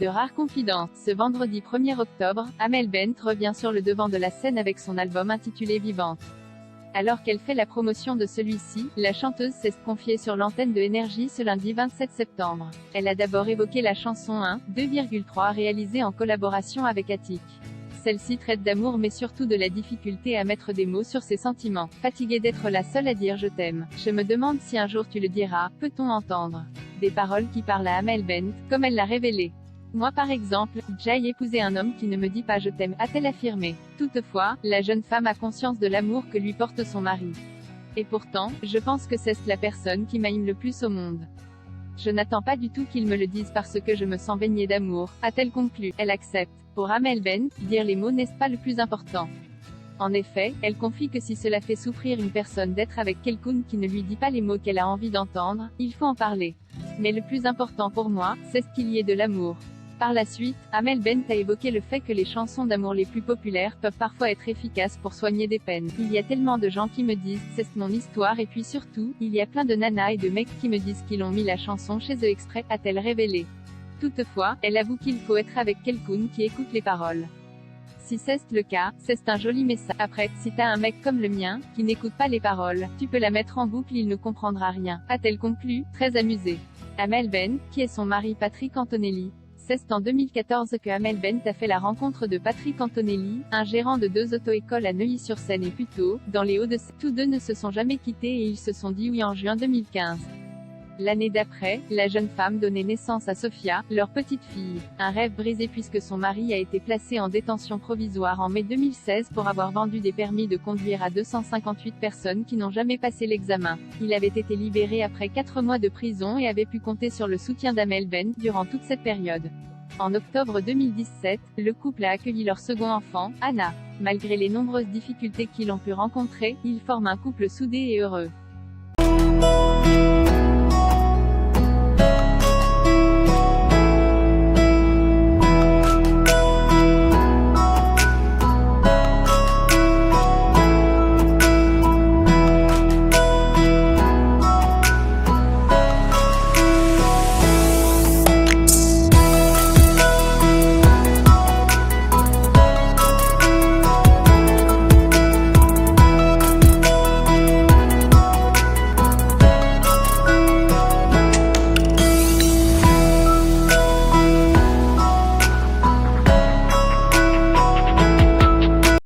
De rares confidences. Ce vendredi 1er octobre, Amel Bent revient sur le devant de la scène avec son album intitulé Vivante. Alors qu'elle fait la promotion de celui-ci, la chanteuse s'est confiée sur l'antenne de Énergie ce lundi 27 septembre. Elle a d'abord évoqué la chanson 1, 2,3 réalisée en collaboration avec Attic. Celle-ci traite d'amour mais surtout de la difficulté à mettre des mots sur ses sentiments. Fatiguée d'être la seule à dire je t'aime. Je me demande si un jour tu le diras, peut-on entendre des paroles qui parlent à Amel Bent, comme elle l'a révélé. Moi par exemple, j'ai épousé un homme qui ne me dit pas je t'aime, a-t-elle affirmé. Toutefois, la jeune femme a conscience de l'amour que lui porte son mari. Et pourtant, je pense que c'est la personne qui m'aime le plus au monde. Je n'attends pas du tout qu'il me le dise parce que je me sens baignée d'amour, a-t-elle conclu. Elle accepte. Pour Amel Bent, dire les mots n'est pas le plus important. En effet, elle confie que si cela fait souffrir une personne d'être avec quelqu'un qui ne lui dit pas les mots qu'elle a envie d'entendre, il faut en parler. Mais le plus important pour moi, c'est qu'il y ait de l'amour. Par la suite, Amel Bent a évoqué le fait que les chansons d'amour les plus populaires peuvent parfois être efficaces pour soigner des peines. Il y a tellement de gens qui me disent, c'est mon histoire et puis surtout, il y a plein de nanas et de mecs qui me disent qu'ils ont mis la chanson chez eux exprès, a-t-elle révélé. Toutefois, elle avoue qu'il faut être avec quelqu'un qui écoute les paroles. Si c'est le cas, c'est un joli message. Après, si t'as un mec comme le mien, qui n'écoute pas les paroles, tu peux la mettre en boucle, il ne comprendra rien, a-t-elle conclu, très amusée. Amel Bent, qui est son mari Patrick Antonelli. C'est en 2014 que Amel Bent a fait la rencontre de Patrick Antonelli, un gérant de 2 auto-écoles à Neuilly-sur-Seine et Puteaux, dans les Hauts-de-Seine. Tous deux ne se sont jamais quittés et ils se sont dit oui en juin 2015. L'année d'après, la jeune femme donnait naissance à Sophia, leur petite fille. Un rêve brisé puisque son mari a été placé en détention provisoire en mai 2016 pour avoir vendu des permis de conduire à 258 personnes qui n'ont jamais passé l'examen. Il avait été libéré après 4 mois de prison et avait pu compter sur le soutien d'Amel Bent durant toute cette période. En octobre 2017, le couple a accueilli leur second enfant, Anna. Malgré les nombreuses difficultés qu'ils ont pu rencontrer, ils forment un couple soudé et heureux.